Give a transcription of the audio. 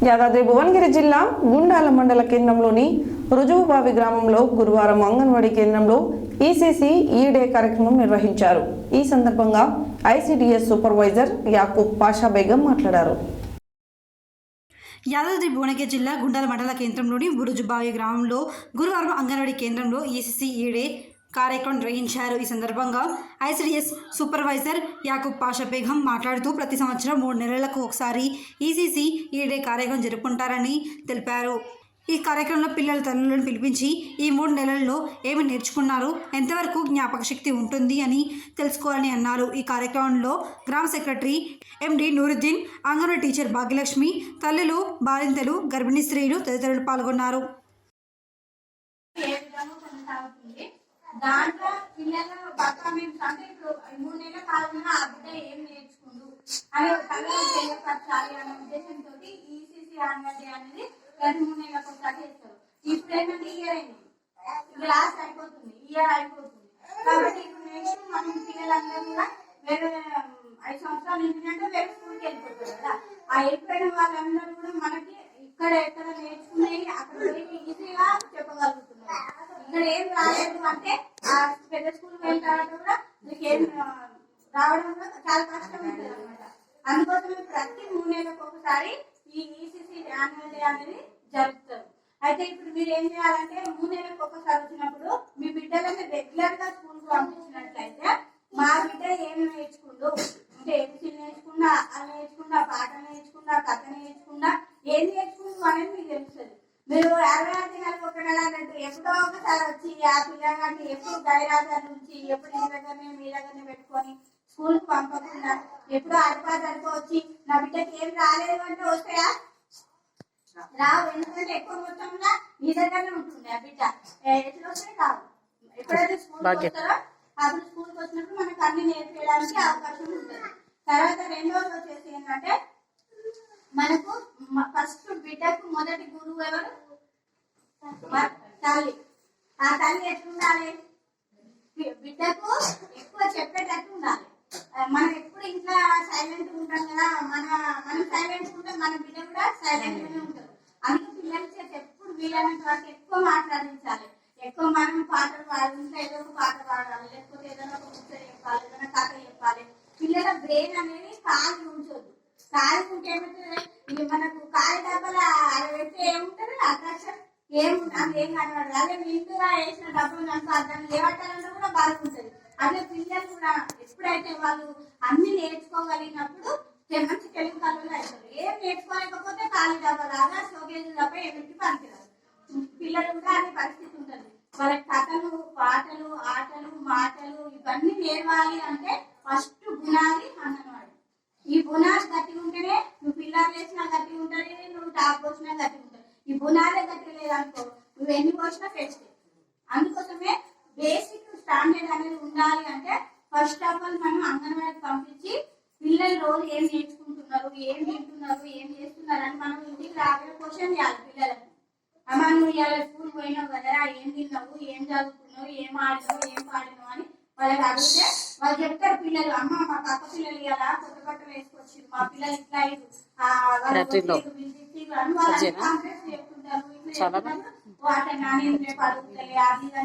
యాదాద్రి భువనగిరి జిల్లా గుండాల మండల కేంద్రంలోని రుజువుబావి గ్రామంలో గురువారం అంగన్వాడీ కేంద్రంలో ఈసీసీ ఈ-డే కార్యక్రమం నిర్వహించారు. ఈ సందర్భంగా ఐసీడీఎస్ సూపర్వైజర్ యాకూబ్ పాషా బేగం మాట్లాడారు. యాదాద్రి భువనగిరి జిల్లా గుండాల మండల కేంద్రంలోని రుజువుబావి గ్రామంలో గురువారం అంగన్వాడీ కేంద్రంలో ఈసీసీ ఈ-డే కార్యక్రమం నిర్వహించారు. ఈ సందర్భంగా ఐసీడీఎస్ సూపర్వైజర్ యాకూబ్ పాషా బేగం మాట్లాడుతూ ప్రతి సంవత్సరం 3 నెలలకు ఒకసారి ఈసీసీ ఈ-డే కార్యక్రమం జరుపుకుంటారని తెలిపారు. ఈ కార్యక్రమంలో పిల్లల తల్లులను పిలిపించి ఈ 3 నెలల్లో ఏమి నేర్చుకున్నారు, ఎంతవరకు జ్ఞాపక శక్తి ఉంటుంది అని తెలుసుకోవాలని అన్నారు. ఈ కార్యక్రమంలో గ్రామ సెక్రటరీ ఎండి నూరుద్దీన్, అంగన్వాడీ టీచర్ భాగ్యలక్ష్మి, తల్లులు, బాలింతలు, గర్భిణీ స్త్రీలు తదితరులు పాల్గొన్నారు. దాంట్లో పిల్లలు పర్ఫార్మెన్స్ అంటే ఇప్పుడు 3 నెలల కాలంలో ఆ బిడ్డ ఏం నేర్చుకుందు అనే కళలు తెలియపరచాలి అనే ఉద్దేశంతో ఈసీసీ అంగన్వాడీ అనేది ప్రతి 3 నెలలకు ఒకసారి చేస్తారు. ఇప్పుడు ఏంటంటే ఇయర్ అయింది, లాస్ట్ అయిపోతుంది, ఇయర్ అయిపోతుంది. కాబట్టి ఇప్పుడు నెక్స్ట్ మనం పిల్లలందరూ కూడా వేరే 5 సంవత్సరాలు ఏంటంటే వేరే స్కూల్కి వెళ్ళిపోతారు కదా. ఆ వెళ్ళిపోయిన వాళ్ళందరూ కూడా మనకి ఇక్కడ ఎక్కడ నేర్చుకునేవి అక్కడ ఈజీగా చెప్పగలుగుతున్నారు. ఇక్కడ ఏం రాలేదు అంటే ఆ పెద్ద స్కూల్ వెళ్ళిన తర్వాత కూడా మీకు ఏం రావడం కూడా చాలా కష్టం ఉంటుంది అనమాట. అందుకోసమే ప్రతి 3 నెలలకు ఒకసారి ఈ ఈసీసీ యాన్యువల్ డే అనేది జరుపుతారు. అయితే ఇప్పుడు మీరు ఏం చేయాలంటే 3 నెలలకు ఒకసారి వచ్చినప్పుడు మీ బిడ్డలని రెగ్యులర్ గా స్కూల్ కు పంపించినట్లయితే మా బిడ్డ ఏమి నేర్చుకుంటూ అంటే ఏబిసి నేర్చుకున్నా, అది నేర్చుకున్నా, పాట నేర్చుకున్నా, కథ నేర్చుకున్నా, ఏం నేర్చుకుంటూ అనేది మీకు తెలుస్తుంది. మీరు 66 దినాలకు ఒక నెల అన్నట్టు ఎప్పుడో ఒకసారి వచ్చి ఆ పిల్లగాన్ని ఎప్పుడు గైరాజర్ నుంచి ఎప్పుడు మీ దగ్గరనే పెట్టుకొని స్కూల్ కు పంపకుండా ఎప్పుడో అడిపాదడిపో వచ్చి నా బిడ్డకి ఏం రాలేదు అంటే వస్తాయా? రావు. ఎందుకంటే ఎక్కువ మొత్తంలో మీ దగ్గరనే ఉంటుంది ఆ బిడ్డ. ఎట్లా వస్తాయి? రావు. ఎప్పుడైతే స్కూల్ వస్తారో అప్పుడు స్కూల్కి వచ్చినప్పుడు మనకు అన్ని నేర్పించడానికి అవకాశం ఉంటుంది. తర్వాత రెండోది వచ్చేసి ఏంటంటే మనకు ఫస్ట్ బిడ్డకు మొదటి గురువు ఎవరు? తల్లి. ఆ తల్లి ఎట్లుండాలి? బిడ్డకు ఎక్కువ చెప్పేటట్టు ఉండాలి. మనం ఎప్పుడు ఇంట్లో సైలెంట్ ఉంటాం కదా, మనం సైలెంట్ ఉంటే మన బిడ్డ కూడా సైలెంట్ గానే ఉంటారు. అందుకే పిల్లల చేత ఎప్పుడు వీలైనంత వరకు ఎక్కువ మాట్లాడించాలి. ఎక్కువ మనం పాటలు పాడాలి, ఇంట్లో ఏదో ఒక పాట పాడాలి, లేకపోతే ఏదైనా ఒక ముచ్చట చెప్పాలి, ఏదైనా కథ చెప్పాలి. పిల్లల బ్రెయిన్ అనేది ఖాళీ ఉంచొద్దు. ఖాళీ ఉంటే ఏమవుతుంది, మనకు ఖాళీ డబ్బాల పెడితే ఏముంటుంది అట్రాక్షన్ ఏముంటుంది, ఏం కనబడదు. అదే నిండుగా వేసిన డబ్బులు కనుక దాన్ని లేవట్టాలంటే కూడా బాగుంటుంది. అదే పిల్లలు కూడా ఎప్పుడైతే వాళ్ళు అన్ని నేర్చుకోగలిగినప్పుడు మంచి తెలుగు కళ్ళు అవుతారు. ఏం నేర్చుకోలేకపోతే ఖాళీ డబ్బా లాగా షోకేజ్ తప్ప ఏమిటి పనికిరాదు. పిల్లలు కూడా అనే పరిస్థితి ఉంటుంది. వాళ్ళకి కథలు, పాటలు, ఆటలు, మాటలు ఇవన్నీ నేర్వాలి అంటే ఫస్ట్ గుణాలి అంగన్వాడీ. ఈ బునాది గట్టిగా ఉంటేనే నువ్వు పిల్లలు వేసినా గట్టిగా ఉంటుంది, నువ్వు టాప్ పోసినా గట్టిగా ఉంటుంది. ఈ బునాదే గట్టిగా లేదనుకో నువ్వు ఎన్ని పోసినా ఫెస్ట్. అందుకోసమే బేసిక్ స్టాండర్డ్ అనేది ఉండాలి అంటే ఫస్ట్ ఆఫ్ ఆల్ మనం అంగన్వాడీకి పంపించి పిల్లలు రోజు ఏం నేర్చుకుంటున్నారు, ఏం తింటున్నారు, ఏం చేస్తున్నారు అని మనం ఇంటికి రాబోయే క్వశ్చన్ చేయాలి పిల్లలకు. అమ్మ నువ్వు ఇవాళ స్కూల్ పోయినావు కదరా, ఏం తిన్నావు, ఏం చదువుతున్నావు, ఏం ఆడినావు, ఏం పాడినావు అని వాళ్ళకి అడిగితే వాళ్ళు చెప్తారు. పిల్లలు అమ్మ మా పక్క పిల్లలు ఇలా కొత్త బట్టలు వేసుకొచ్చింది, మా పిల్లలు ఇట్లా అయ్యారు, చెప్తుంటారు. వాటి నాణ్యం రేపు అడుగుతలే అది